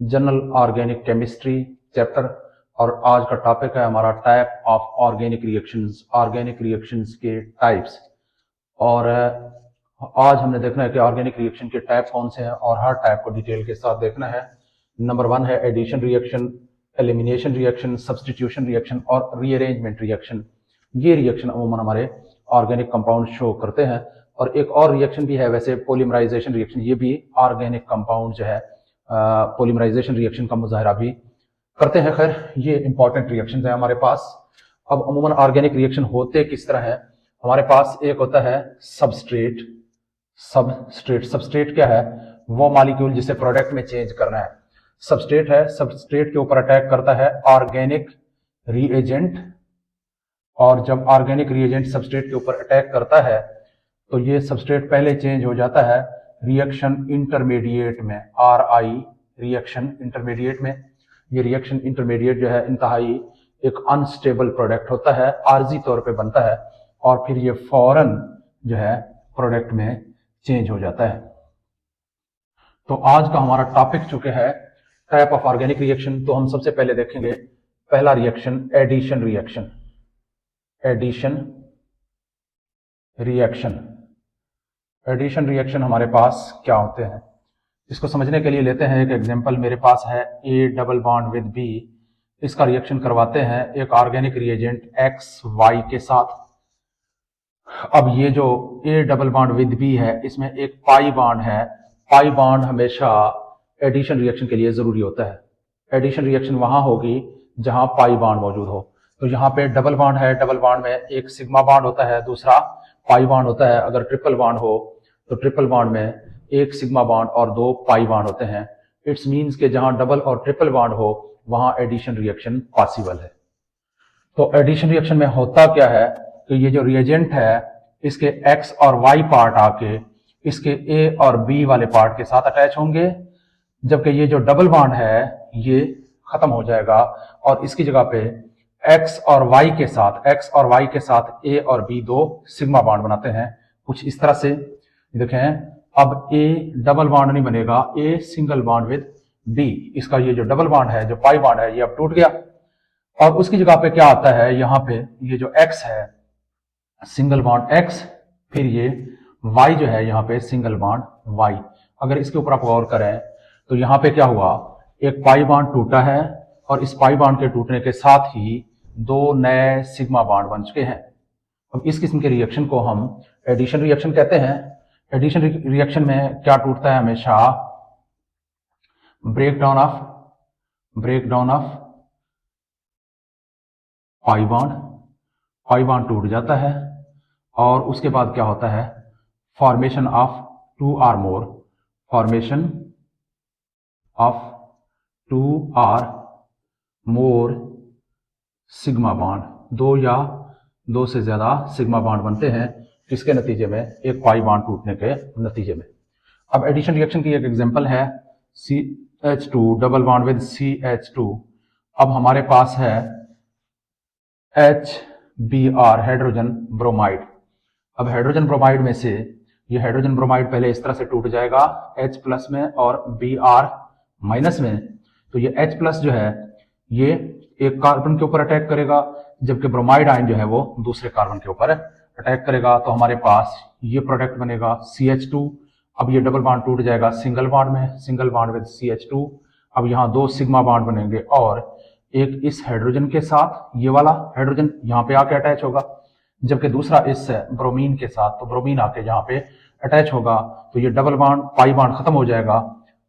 General organic chemistry chapter. और आज का टॉपिक है हमारा टाइप ऑफ ऑर्गेनिक रिएक्शंस के टाइप्स। और आज हमने देखना है कि ऑर्गेनिक रिएक्शन के टाइप कौन से हैं और हर टाइप को डिटेल के साथ देखना है। नंबर 1 है addition reaction, elimination reaction, substitution reaction और रीअरेंजमेंट रिएक्शन। ये रिएक्शन अमूमन हमारे ऑर्गेनिक कंपाउंड शो करते हैं। और एक और रिएक्शन भी है वैसे, पॉलीमराइजेशन रिएक्शन। ये भी ऑर्गेनिक कंपाउंड जो है पॉलीमराइजेशन रिएक्शन का मुजाहरा भी करते हैं। खैर, ये इंपॉर्टेंट रिएक्शन है हमारे पास। अब अमूमन ऑर्गेनिक रिएक्शन होते किस तरह है? हमारे पास एक होता है सबस्ट्रेट। सबस्ट्रेट क्या है? वो मॉलिक्यूल जिसे प्रोडक्ट में चेंज करना है, सबस्ट्रेट है। सबस्ट्रेट के ऊपर अटैक करता है ऑर्गेनिक रिएजेंट, और जब ऑर्गेनिक रिएजेंट सबस्ट्रेट के ऊपर अटैक करता है तो ये सबस्ट्रेट पहले चेंज हो जाता है रिएक्शन इंटरमीडिएट में, RI रिएक्शन इंटरमीडिएट में। ये रिएक्शन इंटरमीडिएट जो है इंतहाई एक अनस्टेबल प्रोडक्ट होता है, आर्जी तौर पे बनता है और फिर ये फौरन जो है प्रोडक्ट में चेंज हो जाता है। तो आज का हमारा टॉपिक चुके है टाइप ऑफ ऑर्गेनिक रिएक्शन। तो हम सबसे पहले देखेंगे पहला reaction, addition reaction. Addition reaction हमारे पास क्या होते हैं, इसको समझने के लिए लेते हैं एक एग्जांपल। मेरे पास है A double bond with B। इसका रिएक्शन करवाते हैं एक ऑर्गेनिक रिएजेंट XY के साथ। अब ये जो A double bond with B है, इसमें एक पाई बॉन्ड है। पाई बॉन्ड हमेशा एडिशन रिएक्शन के लिए जरूरी होता है। एडिशन रिएक्शन वहां होगी जहां पाई बॉन्ड मौजूद हो। तो यहाँ पे डबल बॉन्ड है, डबल बॉन्ड में एक सिग्मा बॉन्ड होता है, दूसरा पाई बॉन्ड होता है। अगर ट्रिपल बॉन्ड हो तो ट्रिपल बॉन्ड में एक सिग्मा बॉन्ड और दो पाई बॉन्ड होते हैं। इट्स मीन्स के जहां डबल और ट्रिपल बॉन्ड हो वहां एडिशन रिएक्शन पॉसिबल है। तो एडिशन रिएक्शन में होता क्या है कि ये जो रिएजेंट है इसके X और Y पार्ट आके इसके A और B वाले पार्ट के साथ अटैच होंगे, जबकि ये जो डबल बॉन्ड है ये खत्म हो जाएगा और इसकी जगह पे X और Y के साथ A और B दो सिग्मा बॉन्ड बनाते हैं। कुछ इस तरह से देखें, अब A डबल बॉन्ड नहीं बनेगा, A single bond with B। इसका ये जो डबल बॉन्ड है, जो पाई बॉन्ड है, ये अब टूट गया और उसकी जगह पे क्या आता है, यहाँ पे ये जो X है सिंगल बॉन्ड X, फिर ये Y जो है यहाँ पे सिंगल बॉन्ड Y। अगर इसके ऊपर आप गौर करें तो यहाँ पे क्या हुआ, एक पाई बॉन्ड टूटा है और इस पाई बॉन्ड के टूटने के साथ ही दो नए सिग्मा बॉन्ड बन चुके हैं। अब इस किस्म के रिएक्शन को हम एडिशन रिएक्शन कहते हैं। एडिशन रिएक्शन में क्या टूटता है हमेशा, ब्रेकडाउन ऑफ पाई बॉन्ड टूट जाता है और उसके बाद क्या होता है, formation of two or more sigma bond. दो या दो से ज्यादा सिग्मा बॉन्ड बनते हैं किसके नतीजे में, एक पाई बॉन्ड टूटने के नतीजे में। अब एडिशन रिएक्शन की एक एग्जांपल है CH2 double bond with CH2। अब हमारे पास है HBr हाइड्रोजन ब्रोमाइड। अब हाइड्रोजन ब्रोमाइड में से ये हाइड्रोजन ब्रोमाइड पहले इस तरह से टूट जाएगा H प्लस में और Br माइनस में। तो ये H प्लस जो है ये एक कार्बन के ऊपर अटैक करेगा, जबकि ब्रोमाइड आयन जो है वो दूसरे कार्बन के ऊपर अटैक करेगा। तो हमारे पास ये प्रोडक्ट बनेगा CH2। अब ये डबल बॉन्ड टूट जाएगा सिंगल बॉन्ड में, सिंगल बॉन्ड विद CH2। अब यहाँ दो सिग्मा बॉन्ड बनेंगे और एक इस हाइड्रोजन के साथ, ये वाला हाइड्रोजन यहाँ पे आके अटैच होगा, जबकि दूसरा इस ब्रोमीन के साथ, तो ब्रोमीन आके यहाँ पे अटैच होगा। तो ये डबल बॉन्ड पाई बॉन्ड खत्म हो जाएगा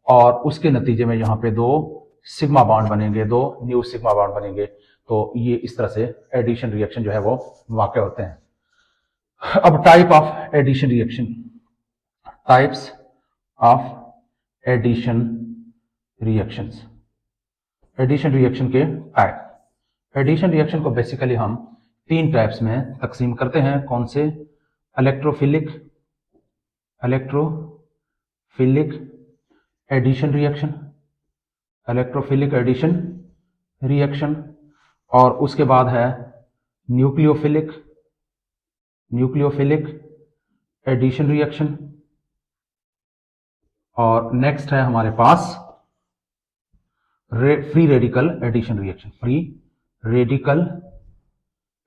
और उसके नतीजे में यहाँ पे दो सिग्मा बॉन्ड बनेंगे, दो न्यू सिग्मा बॉन्ड बनेंगे। तो ये इस तरह से एडिशन रिएक्शन जो है वो वाकई होते हैं। अब type of addition reaction, types of addition reactions. Addition reaction के टाइप। एडिशन रिएक्शन को बेसिकली हम तीन टाइप्स में तकसीम करते हैं। कौन से? इलेक्ट्रोफिलिक एडिशन रिएक्शन, और उसके बाद है न्यूक्लियोफिलिक एडिशन रिएक्शन, और नेक्स्ट है हमारे पास free radical addition reaction, free radical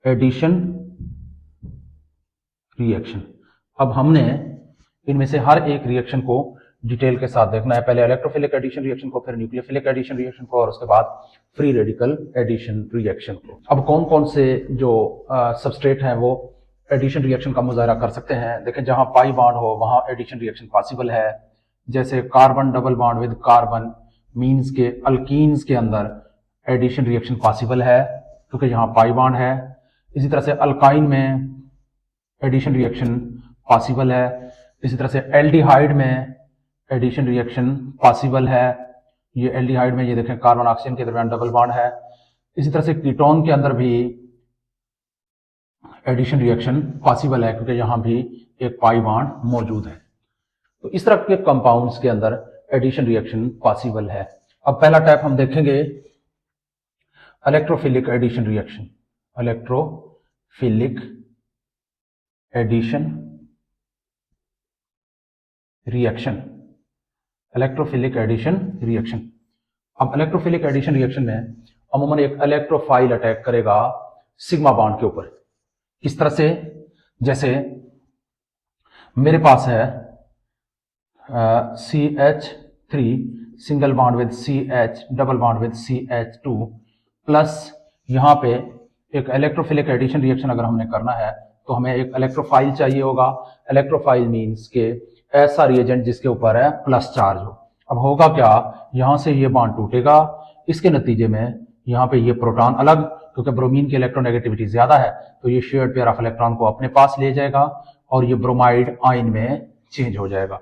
addition reaction. अब हमने इनमें से हर एक रिएक्शन को डिटेल के साथ देखना है, पहले इलेक्ट्रोफिलिक एडिशन रिएक्शन को, फिर न्यूक्लियोफिलिक एडिशन रिएक्शन को, और उसके बाद फ्री रेडिकल एडिशन रिएक्शन को। अब कौन कौन से जो सबस्ट्रेट हैं वो एडिशन रिएक्शन का मुजाहरा कर सकते हैं। देखें, जहां पाई बॉन्ड हो वहां एडिशन रिएक्शन पॉसिबल है। जैसे carbon double bond with carbon means के अल्कीन्स के अंदर एडिशन रिएक्शन पॉसिबल है क्योंकि यहाँ पाई बॉन्ड है। इसी तरह से अल्काइन में एडिशन रिएक्शन पॉसिबल है। इसी तरह से एल्डिहाइड में एडिशन रिएक्शन पॉसिबल है। ये एल्डिहाइड में ये देखें कार्बन ऑक्सीजन के दरमियान डबल बॉन्ड है। इसी तरह से कीटोन के अंदर भी एडिशन रिएक्शन पॉसिबल है क्योंकि यहां भी एक पाई बॉन्ड मौजूद है। तो इस तरह के कंपाउंड्स के अंदर एडिशन रिएक्शन पॉसिबल है। अब पहला टाइप हम देखेंगे electrophilic addition reaction. Electrophilic addition reaction, electrophilic addition reaction. अब इलेक्ट्रोफिलिक एडिशन रिएक्शन में अमूमन एक इलेक्ट्रोफाइल अटैक करेगा सिग्मा बॉन्ड के ऊपर। किस तरह से? जैसे मेरे पास है CH3 single bond with CH double bond with CH2 plus यहां पे एक इलेक्ट्रोफिलिक एडिशन रिएक्शन अगर हमने करना है तो हमें एक इलेक्ट्रोफाइल चाहिए होगा। इलेक्ट्रोफाइल मींस के ऐसा रिएजेंट जिसके ऊपर है प्लस चार्ज हो। अब होगा क्या, यहां से ये बॉन्ड टूटेगा, इसके नतीजे में यहां पे ये प्रोटॉन अलग, क्योंकि ब्रोमीन की इलेक्ट्रोनेगेटिविटी ज्यादा है तो ये शेयर्ड पेयर ऑफ इलेक्ट्रॉन को अपने पास ले जाएगा और ये ब्रोमाइड आयन में चेंज हो जाएगा।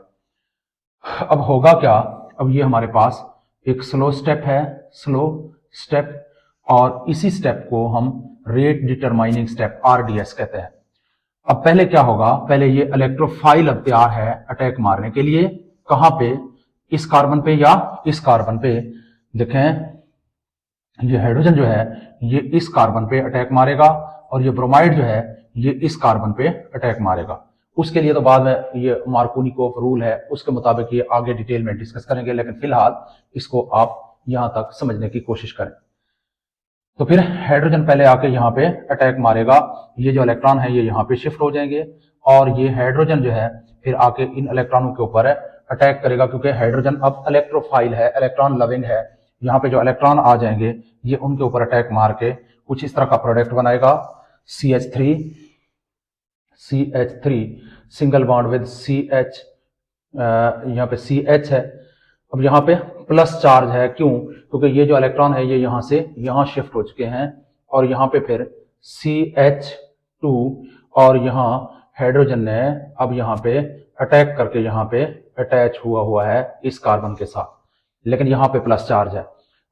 अब होगा क्या, अब ये हमारे पास एक स्लो स्टेप है, स्लो स्टेप, और इसी स्टेप को हम रेट डिटरमाइनिंग स्टेप RDS कहते हैं। अब पहले क्या होगा, पहले ये इलेक्ट्रोफाइल अब तैयार है अटैक मारने के लिए। कहां पे? इस कार्बन पे या इस कार्बन पे। देखें ये हाइड्रोजन जो है ये इस कार्बन पे अटैक मारेगा और ये ब्रोमाइड जो है ये इस कार्बन पे अटैक मारेगा। उसके लिए तो बाद में ये मार्कोनिकोव रूल है, उसके मुताबिक ये आगे डिटेल में डिस्कस करेंगे, लेकिन फिलहाल इसको आप यहां तक समझने की कोशिश करें। तो फिर हाइड्रोजन पहले आके यहाँ पे अटैक मारेगा, ये जो इलेक्ट्रॉन है ये यहाँ पे शिफ्ट हो जाएंगे और ये हाइड्रोजन जो है फिर आके इन इलेक्ट्रॉनों के ऊपर अटैक करेगा, क्योंकि हाइड्रोजन अब इलेक्ट्रोफाइल है, इलेक्ट्रॉन लविंग है। यहाँ पे जो इलेक्ट्रॉन आ जाएंगे ये उनके ऊपर अटैक मार के कुछ इस तरह का प्रोडक्ट बनाएगा, CH3 single bond with CH, यहाँ पे CH है। अब यहाँ पे प्लस चार्ज है, क्यों? क्योंकि ये जो इलेक्ट्रॉन है ये यहाँ से यहाँ शिफ्ट हो चुके हैं और यहाँ पे फिर CH2 और यहाँ हाइड्रोजन ने अब यहाँ पे अटैक करके यहाँ पे अटैच हुआ है इस कार्बन के साथ, लेकिन यहाँ पे प्लस चार्ज है।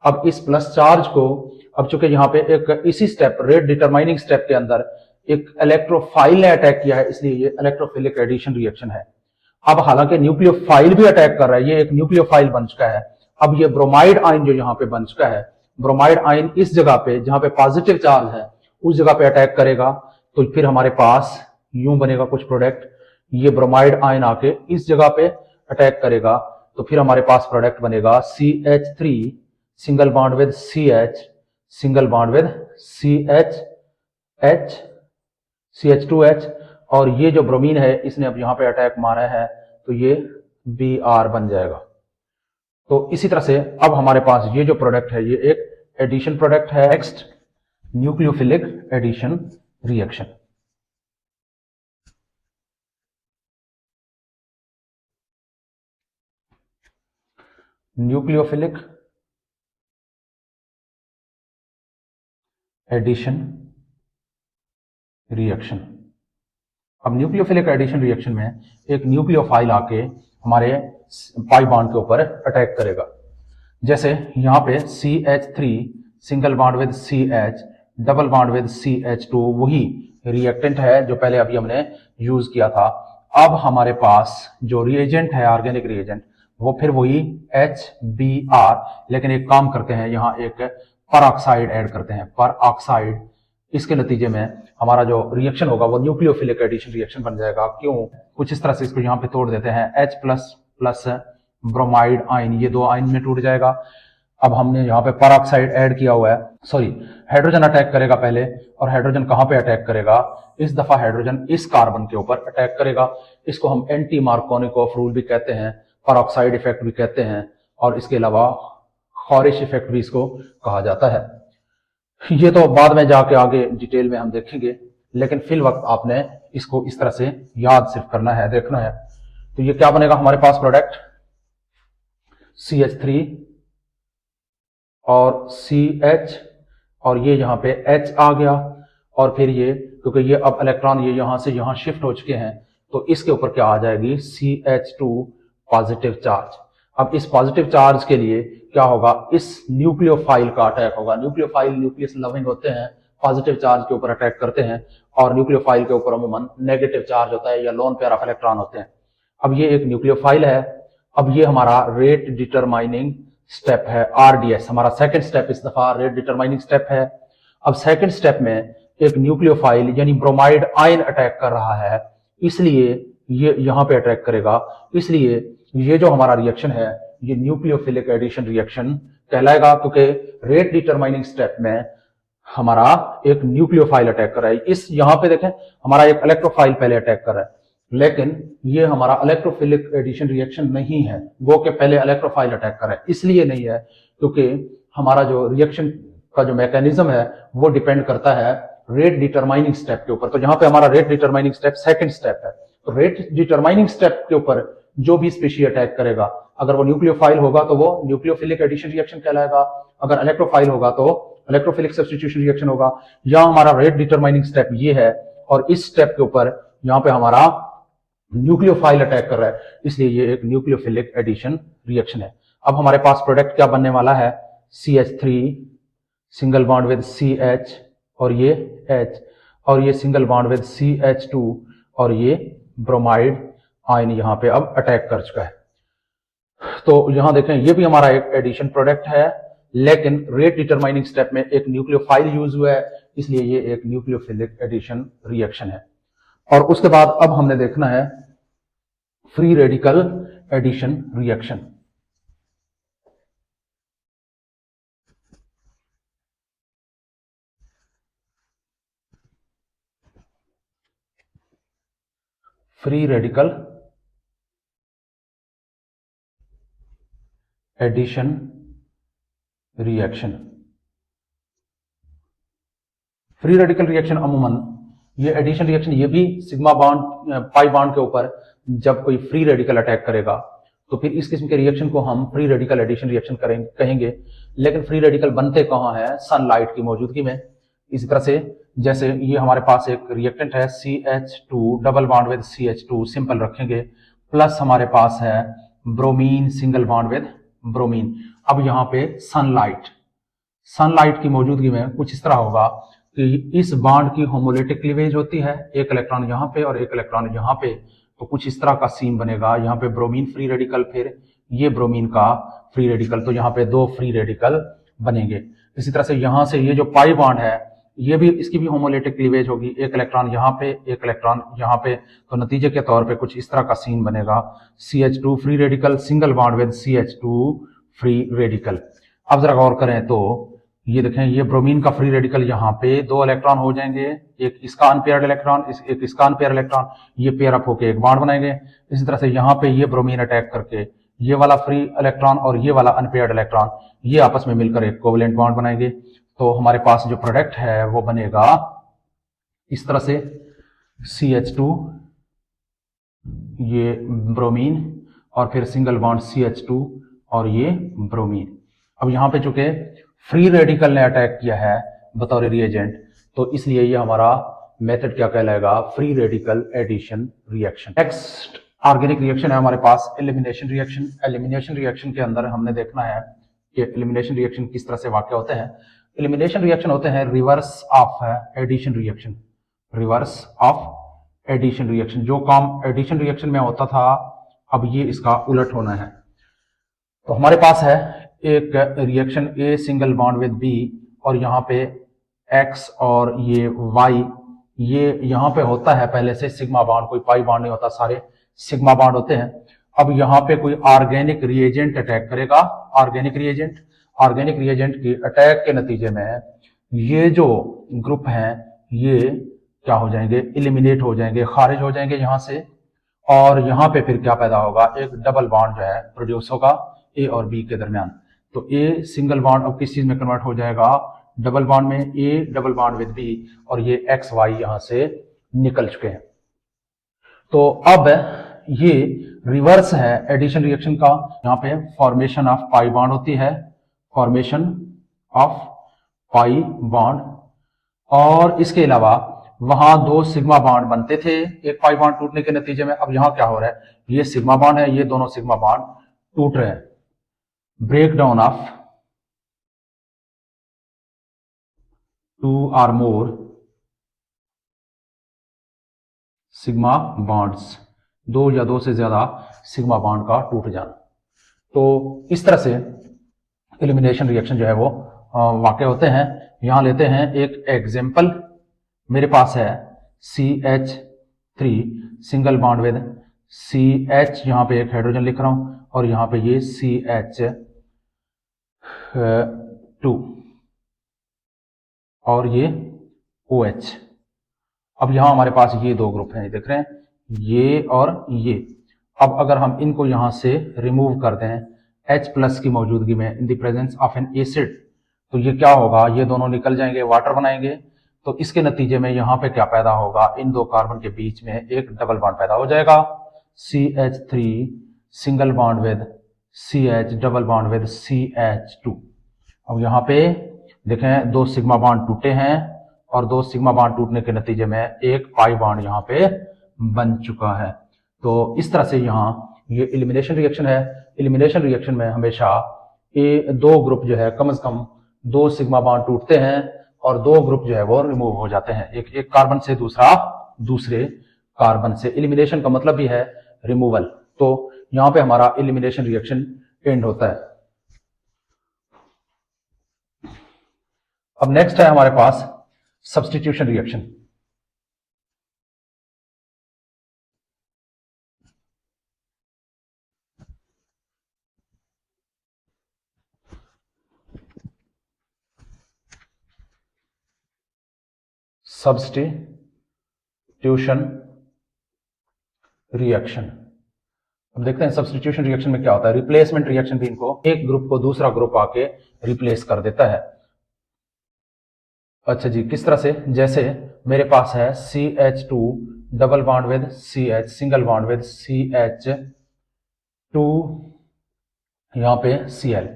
अब इस प्लस चार्ज को, अब चूंकि यहाँ पे एक इसी स्टेप रेट डिटरमाइनिंग स्टेप के अंदर एक इलेक्ट्रोफाइल ने अटैक किया है, इसलिए ये इलेक्ट्रोफिलिक एडिशन रिएक्शन है। अब हालांकि न्यूक्लियोफाइल भी अटैक कर रहा है, ये एक न्यूक्लियोफाइल बन चुका है। अब ये ब्रोमाइड आयन जो यहाँ पे बन चुका है, ब्रोमाइड आयन इस जगह पे जहां पे पॉजिटिव चार्ज है उस जगह पे अटैक करेगा, तो फिर हमारे पास यूं बनेगा कुछ प्रोडक्ट। ये ब्रोमाइड आयन आके इस जगह पे अटैक करेगा तो फिर हमारे पास प्रोडक्ट बनेगा CH3 single bond with CH single bond with CH2H, और ये जो ब्रोमीन है इसने अब यहां पे अटैक मारा है तो ये Br बन जाएगा। तो इसी तरह से अब हमारे पास ये जो प्रोडक्ट है ये एक एडिशन प्रोडक्ट है। Next, nucleophilic addition reaction. Nucleophilic addition reaction. अब न्यूक्लियोफिलिक एडिशन रिएक्शन में एक न्यूक्लियोफाइल आके हमारे पाई बॉन्ड के ऊपर अटैक करेगा। जैसे यहाँ पे CH3 single bond with CH double bond with CH2, वही रिएक्टेंट है जो पहले अभी हमने यूज किया था। अब हमारे पास जो रिएजेंट है ऑर्गेनिक रिएजेंट वो फिर वही HBr, लेकिन एक काम करते हैं, यहाँ एक पर ऑक्साइड ऐड करते हैं, पर ऑक्साइड। इसके नतीजे में हमारा जो रिएक्शन होगा वो न्यूक्लियोफिलिक एडिशन रिएक्शन बन जाएगा। क्यों? कुछ इस तरह से इसको यहाँ पे तोड़ देते हैं, H plus plus bromide ion, ये दो आयन में टूट जाएगा। अब हमने यहाँ पे पेरोक्साइड ऐड किया हुआ है, सॉरी हाइड्रोजन अटैक करेगा पहले, और हाइड्रोजन कहाँ पे अटैक करेगा, इस दफा हाइड्रोजन इस कार्बन के ऊपर अटैक करेगा। इसको हम एंटी मार्कोनिकोव रूल भी कहते हैं, पेरोक्साइड इफेक्ट भी कहते हैं, और इसके अलावा हॉरिश इफेक्ट भी इसको कहा जाता है। ये तो बाद में जाके आगे डिटेल में हम देखेंगे, लेकिन फिल वक्त आपने इसको इस तरह से याद सिर्फ करना है, देखना है। तो ये क्या बनेगा हमारे पास प्रोडक्ट, CH3 और CH, और ये यहाँ पे H आ गया, और फिर ये क्योंकि ये अब इलेक्ट्रॉन ये यहां से यहां शिफ्ट हो चुके हैं, तो इसके ऊपर क्या आ जाएगी, CH2 पॉजिटिव चार्ज। अब इस पॉजिटिव चार्ज के लिए क्या होगा, इस न्यूक्लियोफाइल का अटैक होगा। न्यूक्लियोफाइल न्यूक्लियस लविंग होते हैं, पॉजिटिव चार्ज के ऊपर अटैक करते हैं, और न्यूक्लियोफाइल के ऊपर अमूमन नेगेटिव चार्ज होता है या लोन पेयर ऑफ इलेक्ट्रॉन होते हैं। अब ये एक न्यूक्लियोफाइल है। अब ये हमारा रेट डिटरमाइनिंग स्टेप है, RDS हमारा सेकंड स्टेप, इस दफा रेट डिटरमाइनिंग स्टेप है। अब सेकंड स्टेप में एक न्यूक्लियोफाइल यानी ब्रोमाइड आयन अटैक कर रहा है, इसलिए ये यहां पे अटैक करेगा, इसलिए ये जो हमारा रिएक्शन है ये न्यूक्लियोफिलिक एडिशन रिएक्शन कहलाएगा, क्योंकि रेट डिटरमाइनिंग स्टेप में हमारा एक न्यूक्लियोफाइल अटैक कर रहा है। इस यहां पे देखें हमारा एक इलेक्ट्रोफाइल पहले अटैक कर रहा है, लेकिन ये हमारा इलेक्ट्रोफिलिक एडिशन रिएक्शन नहीं है, वो के पहले इलेक्ट्रोफाइल अटैक कर रहा है। इसलिए नहीं है क्योंकि हमारा जो रिएक्शन का जो मैकेनिज्म है वो डिपेंड करता है रेट डिटरमाइनिंग स्टेप के ऊपर। तो यहाँ पे हमारा rate determining step second step है। तो रेट डिटरमाइनिंग स्टेप के ऊपर जो भी स्पीशी अटैक करेगा, अगर वो न्यूक्लियोफाइल होगा तो वो न्यूक्लियोफिलिक एडिशन रिएक्शन कहलाएगा, अगर इलेक्ट्रोफाइल होगा तो इलेक्ट्रोफिलिक सब्स्टिट्यूशन रिएक्शन होगा। यहाँ हमारा रेट डिटरमाइनिंग स्टेप ये है, और इस स्टेप के ऊपर यहाँ पे हमारा न्यूक्लियोफाइल अटैक कर रहा है, इसलिए ये एक न्यूक्लियोफिलिक एडिशन रिएक्शन है। अब हमारे पास प्रोडक्ट क्या बनने वाला है, CH3 single bond with CH और ये H, और ये सिंगल बॉन्ड विद CH2 और ये ब्रोमाइड आयन यहाँ पे अब अटैक कर चुका है। तो यहां देखें ये भी हमारा एक एडिशन प्रोडक्ट है, लेकिन रेट डिटरमाइनिंग स्टेप में एक न्यूक्लियोफाइल यूज हुआ है, इसलिए ये एक न्यूक्लियोफिलिक एडिशन रिएक्शन है। और उसके बाद अब हमने देखना है free radical addition reaction. Free radical addition reaction. Free radical reaction अमूमन ये एडिशन रिएक्शन ये भी सिग्मा बॉन्ड पाई बॉन्ड के ऊपर जब कोई फ्री रेडिकल अटैक करेगा तो फिर इस किस्म के रिएक्शन को हम फ्री रेडिकल एडिशन रिएक्शन कहेंगे। लेकिन फ्री रेडिकल बनते कहाँ हैं, सनलाइट की मौजूदगी में। इसी तरह से जैसे ये हमारे पास एक रिएक्टेंट है CH2 double bond with CH2 simple रखेंगे, प्लस हमारे पास है bromine single bond with bromine. अब यहाँ पे सनलाइट की मौजूदगी में कुछ इस तरह होगा कि इस बॉन्ड की होमोलेटिक क्लीवेज होती है, एक इलेक्ट्रॉन यहाँ पे और एक इलेक्ट्रॉन यहाँ पे, तो कुछ इस तरह का सीन बनेगा। यहाँ पे ब्रोमीन फ्री रेडिकल, फिर ये ब्रोमीन का फ्री रेडिकल, तो यहाँ पे दो फ्री रेडिकल बनेंगे। इसी तरह से यहाँ से ये जो पाई बॉन्ड है ये भी इसकी भी होमोलेटिक क्लीवेज होगी, एक इलेक्ट्रॉन यहाँ पे एक इलेक्ट्रॉन यहाँ पे, तो नतीजे के तौर पे कुछ इस तरह का सीन बनेगा। CH2 free radical single bond with CH2 free radical. अब जरा गौर करें तो ये देखें ये ब्रोमीन का फ्री रेडिकल यहाँ पे दो इलेक्ट्रॉन हो जाएंगे, एक इसका अनपेयर्ड इलेक्ट्रॉन एक इसका अनपेयर इलेक्ट्रॉन, ये पेयर अप होके एक बॉन्ड बनाएंगे। इसी तरह से यहाँ पे ये ब्रोमीन अटैक करके ये वाला फ्री इलेक्ट्रॉन और ये वाला अनपेयर्ड इलेक्ट्रॉन ये आपस में मिलकर एक कोवेलेंट बॉन्ड बनाएंगे। तो हमारे पास जो प्रोडक्ट है वो बनेगा इस तरह से CH2 ये ब्रोमीन और फिर सिंगल बॉन्ड CH2 और ये ब्रोमीन। अब यहाँ पे चूंकि फ्री रेडिकल ने अटैक किया है बतौर रिएजेंट, तो इसलिए ये हमारा मेथड क्या कहलाएगा, free radical addition reaction. Next organic reaction है हमारे पास एलिमिनेशन रिएक्शन। एलिमिनेशन रिएक्शन के अंदर हमने देखना है कि एलिमिनेशन रिएक्शन किस तरह से वाक़ होते हैं। एलिमिनेशन रिएक्शन होते हैं reverse of addition reaction, reverse of addition reaction. जो काम एडिशन रिएक्शन में होता था अब ये इसका उलट होना है। तो हमारे पास है एक reaction A single bond with B और यहाँ पे X और ये Y, ये यहाँ पे होता है पहले से सिग्मा बॉन्ड, कोई पाई बॉन्ड नहीं होता, सारे सिग्मा बॉन्ड होते हैं। अब यहाँ पे कोई ऑर्गेनिक रिएजेंट अटैक करेगा, ऑर्गेनिक रिएजेंट। ऑर्गेनिक रिएजेंट की अटैक के नतीजे में ये जो ग्रुप हैं ये क्या हो जाएंगे, एलिमिनेट हो जाएंगे, खारिज हो जाएंगे यहाँ से। और यहाँ पे फिर क्या पैदा होगा, एक डबल बॉन्ड जो है प्रोड्यूस होगा ए और बी के दरमियान। तो ए सिंगल बॉन्ड अब किस चीज में कन्वर्ट हो जाएगा, डबल बॉन्ड में, A double bond with B, और ये एक्स वाई यहां से निकल चुके हैं। तो अब ये रिवर्स है एडिशन रिएक्शन का। यहाँ पे फॉर्मेशन ऑफ पाई बॉन्ड होती है, फॉर्मेशन ऑफ पाई बॉन्ड, और इसके अलावा वहां दो सिग्मा बॉन्ड बनते थे एक पाई बॉन्ड टूटने के नतीजे में। अब यहां क्या हो रहा है, ये सिग्मा बॉन्ड है, ये दोनों सिग्मा बॉन्ड टूट रहे हैं। Break down of 2 or more sigma bonds, दो या दो से ज्यादा सिग्मा बॉन्ड का टूट जाना। तो इस तरह से एलिमिनेशन रिएक्शन जो है वो वाकई होते हैं। यहां लेते हैं एक एग्जाम्पल, मेरे पास है CH3 single bond with CH, यहां पे एक हाइड्रोजन लिख रहा हूं, और यहां पे ये CH2 और ये OH। अब यहां हमारे पास ये दो ग्रुप हैं, देख रहे हैं, ये और ये। अब अगर हम इनको यहां से रिमूव कर दें H प्लस की मौजूदगी में, in the presence of N acid, तो ये क्या होगा, ये दोनों निकल जाएंगे, वाटर बनाएंगे। तो इसके नतीजे में यहां पे क्या पैदा होगा, इन दो कार्बन के बीच में एक डबल बॉन्ड पैदा हो जाएगा, CH3 single bond with CH double bond with CH2। अब यहां पे देखें, दो सिग्मा बॉन्ड टूटे हैं, और दो सिग्मा बॉन्ड टूटने के नतीजे में एक पाई बॉन्ड यहां पे बन चुका है। तो इस तरह से यहां ये एलिमिनेशन रिएक्शन है। एलिमिनेशन रिएक्शन में हमेशा दो ग्रुप जो है, कम से कम दो सिग्मा बॉन्ड टूटते हैं और दो ग्रुप जो है वो रिमूव हो जाते हैं, एक कार्बन से दूसरा दूसरे कार्बन से। एलिमिनेशन का मतलब भी है रिमूवल। तो यहां पे हमारा एलिमिनेशन रिएक्शन एंड होता है। अब नेक्स्ट है हमारे पास सब्स्टिट्यूशन रिएक्शन। सब्स्टिट्यूशन रिएक्शन, अब देखते हैं सब्स्टिट्यूशन रिएक्शन में क्या होता है। रिप्लेसमेंट रिएक्शन भी इनको, एक ग्रुप को दूसरा ग्रुप आके रिप्लेस कर देता है। अच्छा जी, किस तरह से, जैसे मेरे पास है CH2 double bond with CH single bond with CH2, यहां पे Cl।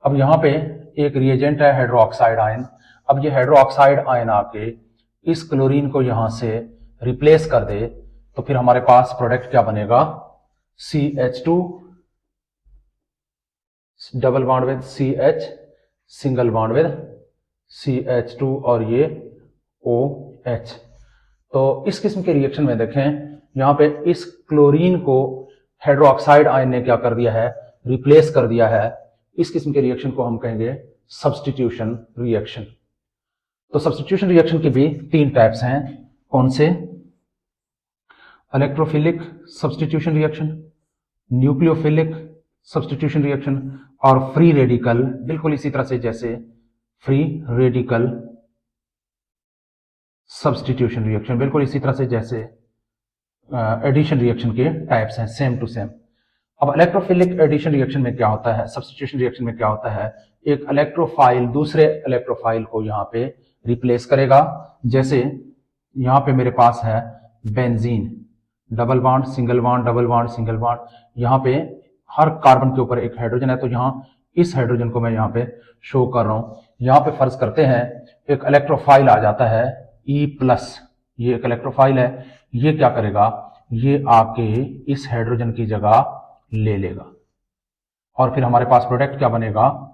अब यहां पे एक रिएजेंट है हाइड्रोक्साइड आयन। अब ये हाइड्रोक्साइड आयन आके इस क्लोरीन को यहां से रिप्लेस कर दे, तो फिर हमारे पास प्रोडक्ट क्या बनेगा, CH2 double bond with CH single bond with CH2 और ये OH। तो इस किस्म के रिएक्शन में देखें, यहां पे इस क्लोरीन को हाइड्रोक्साइड आयन ने क्या कर दिया है, रिप्लेस कर दिया है। इस किस्म के रिएक्शन को हम कहेंगे सब्स्टिट्यूशन रिएक्शन। तो सब्स्टिट्यूशन रिएक्शन की भी तीन टाइप्स हैं, कौन से, electrophilic substitution reaction, nucleophilic substitution reaction, और फ्री रेडिकल, बिल्कुल इसी तरह से जैसे फ्री रेडिकल सब्स्टिट्यूशन रिएक्शन, बिल्कुल इसी तरह से जैसे एडिशन रिएक्शन के टाइप्स हैं, सेम टू सेम। अब इलेक्ट्रोफिलिक एडिशन रिएक्शन में क्या होता है, सब्स्टिट्यूशन रिएक्शन में क्या होता है, एक इलेक्ट्रोफाइल दूसरे इलेक्ट्रोफाइल को यहां पे रिप्लेस करेगा। जैसे यहां पे मेरे पास है benzene, double bond single bond double bond single bond, यहां पे हर कार्बन के ऊपर एक हाइड्रोजन है, तो यहां इस हाइड्रोजन को मैं यहां पे शो कर रहा हूं। यहां पे फर्ज करते हैं एक इलेक्ट्रोफाइल आ जाता है E+, ये एक इलेक्ट्रोफाइल है, ये क्या करेगा, ये आके इस हाइड्रोजन की जगह ले लेगा, और फिर हमारे पास प्रोडक्ट क्या बनेगा,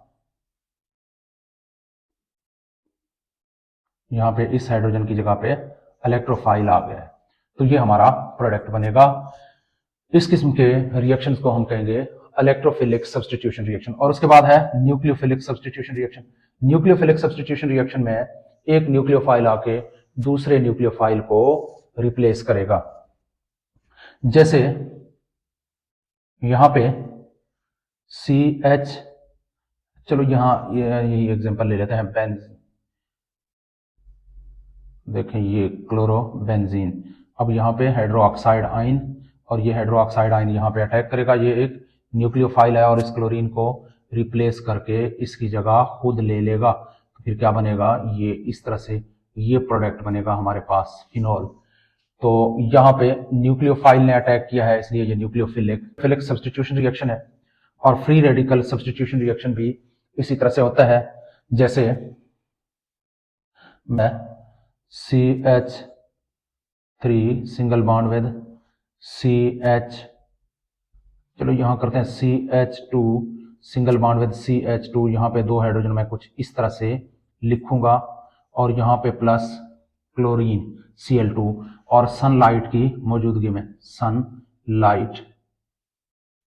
यहां पे इस हाइड्रोजन की जगह पे इलेक्ट्रोफाइल आ गया है, तो ये हमारा प्रोडक्ट बनेगा। इस किस्म के रिएक्शंस को हम कहेंगे इलेक्ट्रोफिलिक सब्स्टिट्यूशन रिएक्शन। और उसके बाद है nucleophilic substitution reaction. Nucleophilic substitution reaction में एक न्यूक्लियोफाइल आके दूसरे न्यूक्लियोफाइल को रिप्लेस करेगा। जैसे यहां पे CH3 चलो यहाँ यही एग्जांपल ले लेते हैं बेंजीन। देखें ये क्लोरोबेंजीन। अब यहाँ पे हाइड्रोक्साइड आयन, और ये हाइड्रोक्साइड आयन यहाँ पे अटैक करेगा। ये एक न्यूक्लियोफाइल है और इस क्लोरीन को रिप्लेस करके इसकी जगह खुद ले लेगा। तो फिर क्या बनेगा, ये इस तरह से ये प्रोडक्ट बनेगा हमारे पास, फिनॉल। तो यहाँ पे न्यूक्लियोफाइल ने अटैक किया है, इसलिए ये न्यूक्लियोफिलिक सब्स्टिट्यूशन रिएक्शन है। और फ्री रेडिकल सब्स्टिट्यूशन रिएक्शन भी इसी तरह से होता है। जैसे मैं CH3 single bond with CH, चलो यहाँ करते हैं CH2 single bond with CH2। यहाँ पे 2 हाइड्रोजन मैं कुछ इस तरह से लिखूंगा, और यहाँ पे प्लस क्लोरीन Cl2, और सनलाइट की मौजूदगी में सनलाइट,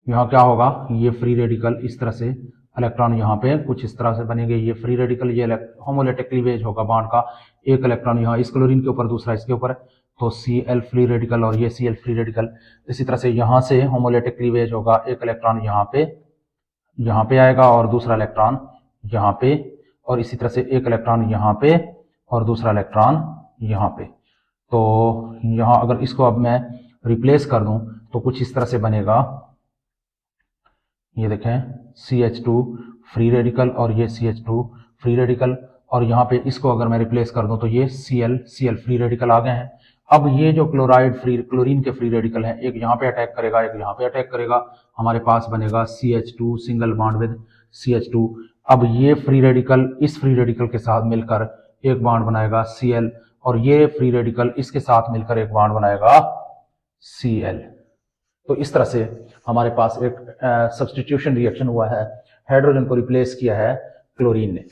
यहाँ क्या होगा, ये फ्री रेडिकल इस तरह से इलेक्ट्रॉन यहाँ पे कुछ इस तरह से बनेंगे। ये फ्री रेडिकल, ये होमोलेटिक क्लीवेज होगा बॉन्ड का। एक इलेक्ट्रॉन यहाँ इस क्लोरीन के ऊपर, दूसरा इसके ऊपर, तो Cl फ्री रेडिकल और ये Cl फ्री रेडिकल। इसी तरह से यहाँ से होमोलेटिक क्लीवेज होगा, एक इलेक्ट्रॉन यहाँ पे आएगा और दूसरा इलेक्ट्रॉन यहाँ पे, और इसी तरह से एक इलेक्ट्रॉन यहाँ पे और दूसरा इलेक्ट्रॉन यहाँ पे। तो यहाँ अगर इसको अब मैं रिप्लेस कर दूं तो कुछ इस तरह से बनेगा। ये देखें CH2 फ्री रेडिकल और ये CH2 फ्री रेडिकल, और यहाँ पे इसको अगर मैं रिप्लेस कर दूं तो ये Cl फ्री रेडिकल आ गए हैं। अब ये जो क्लोरीन के फ्री रेडिकल हैं, एक यहाँ पे अटैक करेगा, एक यहाँ पे अटैक करेगा, हमारे पास बनेगा CH2 single bond with CH2। अब ये फ्री रेडिकल इस फ्री रेडिकल के साथ मिलकर एक बॉन्ड बनाएगा Cl, और ये फ्री रेडिकल इसके साथ मिलकर एक बॉन्ड बनाएगा Cl। तो इस तरह से हमारे पास एक सब्स्टिट्यूशन रिएक्शन हुआ है, हाइड्रोजन को रिप्लेस किया है क्लोरीन ने।